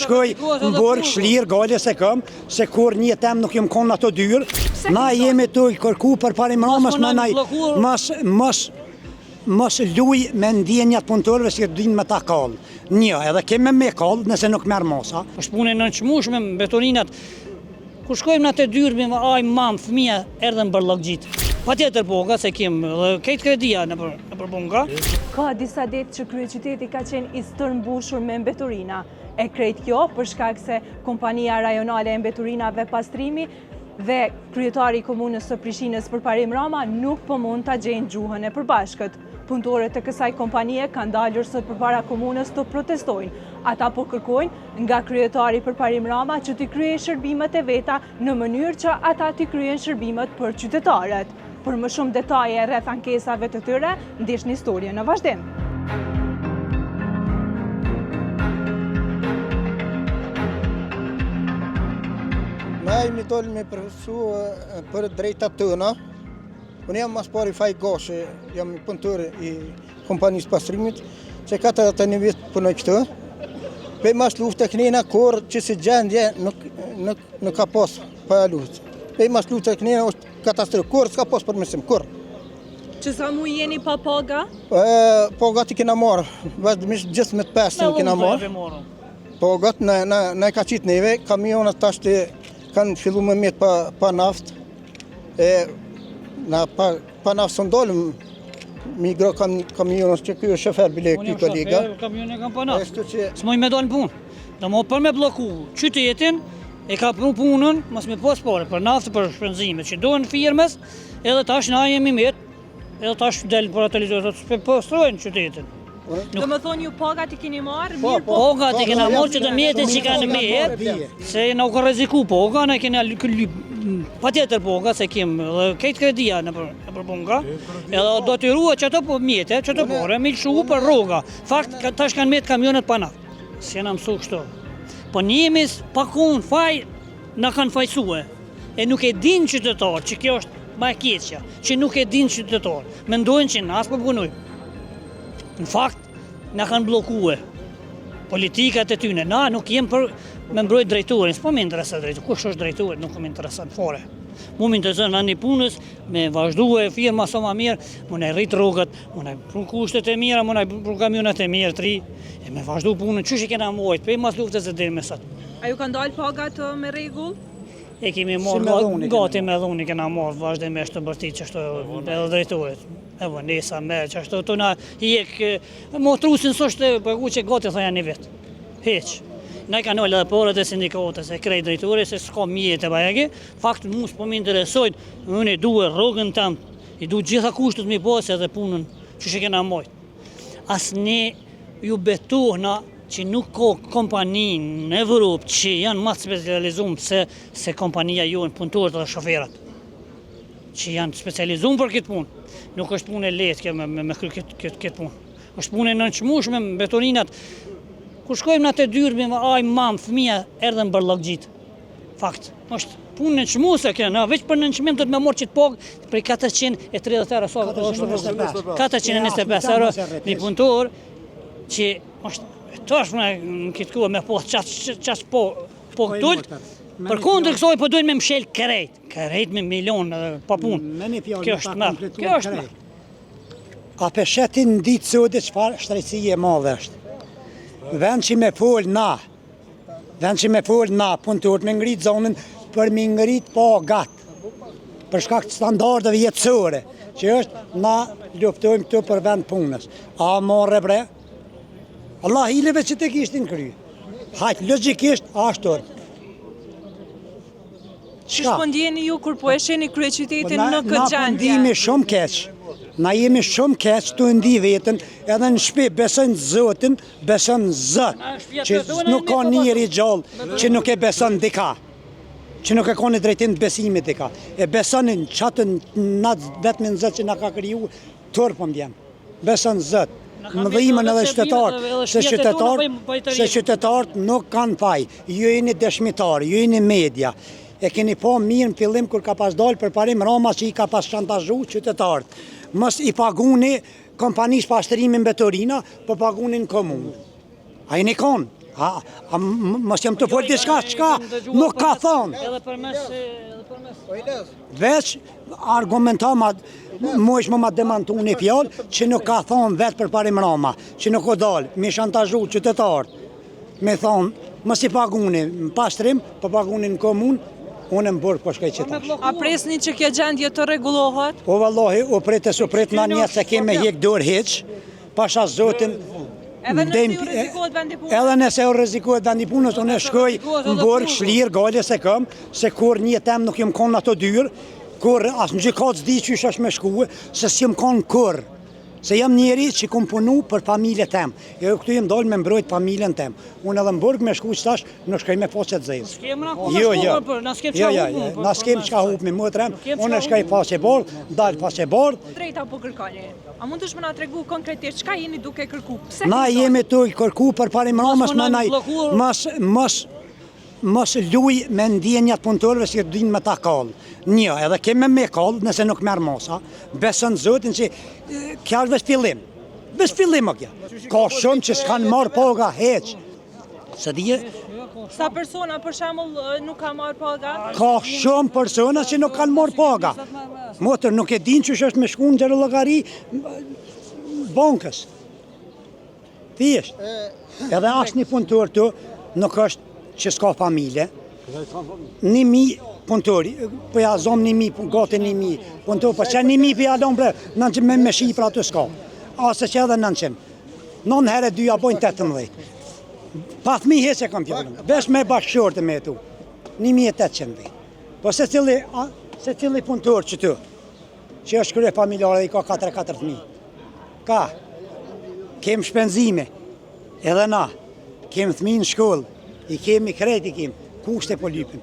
shkoj në Burg, Shlirë, Gale se këm, se kur një tem nuk jem konë ato dyrë, na jemi të kërku për parim ramës, mos luj me ndjenjat punëtorëve që dinë me ta kallë. Një, edhe keme me kallë nëse nuk merë masa. është punë e nënçmueshme me betoninat. Kur shkojmë në atë dyrë me aj, mam, fëmija, erdhen bërlloggjit. Patjetër boga se kem dhe këtë kredia në për bunga. Ka disa ditë që kryeqyteti ka qenë i stërmbushur me mbeturina. E krejt kjo për shkak se kompania rajonale e mbeturinave pastrimi dhe kryetari i komunës së Prishtinës Përparim Rama nuk po mund ta gjejnë gjuhën e përbashkët. Punëtorët e kësaj kompanie kanë dalur sot përpara komunës të protestojnë. Ata po kërkojnë nga kryetari Përparim Rama që t'i kryejë shërbimet e veta në mënyrë që ata t'i kryejnë shërbimet për qytetarët. Për më shumë detaje rreth ankesave të tyre, ndihni historinë në vazhdim. Na jemi dollë me përfësu për drejtat tëna. Unë jam mas pari faj goshe, jam punëtor i kompanisë pastrimit, që 41 vjet punoj këtu. Pe mas luftë e kënina kur që si gjendje nuk ka pas pa luftë. Pe mas luftë e kënina është katastrofë, kur s'ka pas përmirësim, kur. Që sa mu jeni pa paga? Pagat i kena marë, vazhdimisht gjithë me të pesën kena marë. Pagat në ka qitë neve, kamionat tash të kanë fillu me mjetë pa naftë. Pa naftë së ndolëm, migro kamionës që kjo është shofer bile këty kolega. Kamionë kam pa naftë. S'moj me dalë në punë. Do më për me bloku qytetin, e ka pru punën, mos me pas pare, për naftë, për shpenzime, që dohen firmes, edhe tash na jemi metë, edhe tash delë për atalizorët, të postrojnë qytetin. Do më thonë ju pagat i keni marë, mirë po? Pagat i kena marë që të mjetin që kanë merë, se na u ka reziku paga, ne kena patjetër paga, se kem dhe këtë kredia në për bunga, edhe do të rua që të mjete, që të pore, me lëshu për rroga. Fakt, tash kanë metë kamionet pa naftë, se jena mësu kështu. Po njëmis pakun faj, na kanë fajsue, e nuk e din qytetar, që kjo është ma e keqja, që nuk e din qytetar, mendojnë që nas për punojnë. Në fakt, na kanë blokue politikat e tyne. Na nuk jem për me mbrojt drejtuarin, s'po me interesat drejtuarin. Kush është drejtuar, nuk me interesat fare. Mu me interesat në një punës, me vazhduhe firma sa ma mirë, mu ne rrit rrugët, mu ne pru kushtet e mira, mu ne pru kamionet e mirë, e me vazhdu punën, qysh i kena mojt, pe mas luftës e dhe me sat. A ju kanë dalë pagat me rregull? E kemi marrë gati me dhuni kena marrë vazhdimisht të bërtit që është edhe drejtuarit. Evo, nesa me që është të na jek motrusin së është përgu që gati thoja një vetë. Heq. Na i ka nëllë edhe porët e sindikatës e krejt drejtuari se s'ka mjetë e bajegi. Fakt mu s'po më interesojnë, unë i duhe rrugën tam, i du gjitha kushtët mi posë edhe punën që që kena mojtë. As ne ju betohna që nuk ka kompani në Evropë që janë më specializuar se kompania jonë, punëtorët dhe shoferat. Që janë specializuar për këtë punë. Nuk është punë e lehtë me këtë punë. Është punë e nënçmueshme me betoninat. Kur shkojmë në atë dyrë me aj, mam, fëmija, erdhen bërlloggjit. Fakt, është punë nënçmuese kjo, na veç për nënçmim do të më morë çit pagë për 430 euro sa është 425 euro një punëtor që është tash në këtë kohë me po ças po këtu. Për kundër kësaj po duhen me mshel krejt me milion pa punë. Kjo është më. Kjo është më. A peshetin ditë sot çfarë shtrejtësie e madhe është. Vend që me fol na, punëtorët me ngrit zonën për me ngrit pagat. Për shkak të standardeve jetësore, që është na luftojmë këtu për vend punës. A morre bre? Allah hileve që të kishtin kry. Hajtë, logikisht, ashtur. Qështë po ndjeni ju kur po e sheni kryeqytetin në këtë gjendje? Na po ndjemi shumë keq. Na jemi shumë keq të ndi vetën, edhe në shpi besën Zotin, besën Zot. Që nuk ka njëri gjallë që nuk e besën dika. Që nuk e ka një drejtim të besimit dika. E besënin qatën vetëm në Zot që na ka kriju, tërë po ndjem. Besën Zot. Më dhimën edhe qytetarët, se qytetarët nuk kanë faj. Ju jeni dëshmitarë, ju jeni media. E keni po mirë në fillim kur ka pas dalë për parim Rama që i ka pas shantazhu qytetarët. Mos i paguni kompanisë pastrimin Betorina, po pagunin komunë. A jeni konë? Mos jam të folë diçka, çka nuk ka thonë. Edhe përmes Veç argumentom mojsh më demantu një fjallë që nuk ka thonë vetë për parim rama, që nuk o dalë, me shantazhu qytetarët, me thonë, mos i paguni në pastrim, po paguni në komunë, unë më burë po shkaj qëtash. A presni që kjo gjendje të rregullohet? O vallahi, o prit na një se keme hek dorë hiq, pasha zotin. Edhe nëse ju rrezikohet vendi punës? Edhe nëse u rrezikohet vendi punës, unë shkoj në burg, shlirë, gale se kam, se kur një tem nuk jem konë ato dyrë, kur as në gjykat s'di që është me shkue, se s'jem konë kur. Se jam njeri që kom punu për familje tem. Jo këtu jem dalë me mbrojt familjen tem. Unë edhe në burg me shku qëtash, në shkoj me faqet zezë. Na s'kem qka hup me motrem, unë shkoj faqe bardh, dalë faqe bardh. Drejta po kërkoni. A mund të shmë na tregu konkretisht çka jeni duke kërku? Pse? Na jemi të kërku për parim ramës, mos luj me ndjenjat punëtorëve që dinë me ta kallë. Një, edhe keme me kallë nëse nuk merë mosa, besën zotin që kja është veç fillim. Veç fillim o kja. Ka shumë që s'kanë marë paga heq. Se dhije? Sa persona për shembull nuk ka marrë paga? Ka shumë persona që nuk kanë marë paga. Motër nuk e din që është me shku në xherellogari bankës. Thjesht. Edhe asë një punëtor të nuk është që s'ka familje, 1.000 punëtori, për ja zomë 1.000, gati 1.000 punëtori, për që 1.000 për ja lomë bre, 900 me shifra të s'ka, ase që edhe 900. 9 herë 2 ja bojnë 18. Pa thmi heq e kam fjallën, vesh me bashkëshorte me tu, 1.800. Po se cili punëtor që tu, që është krye familjare i ka 4-4.000. Ka, kem shpenzime, edhe na, kem thmi në shkollë, i kemi krejt i kemi, kushte po lypim.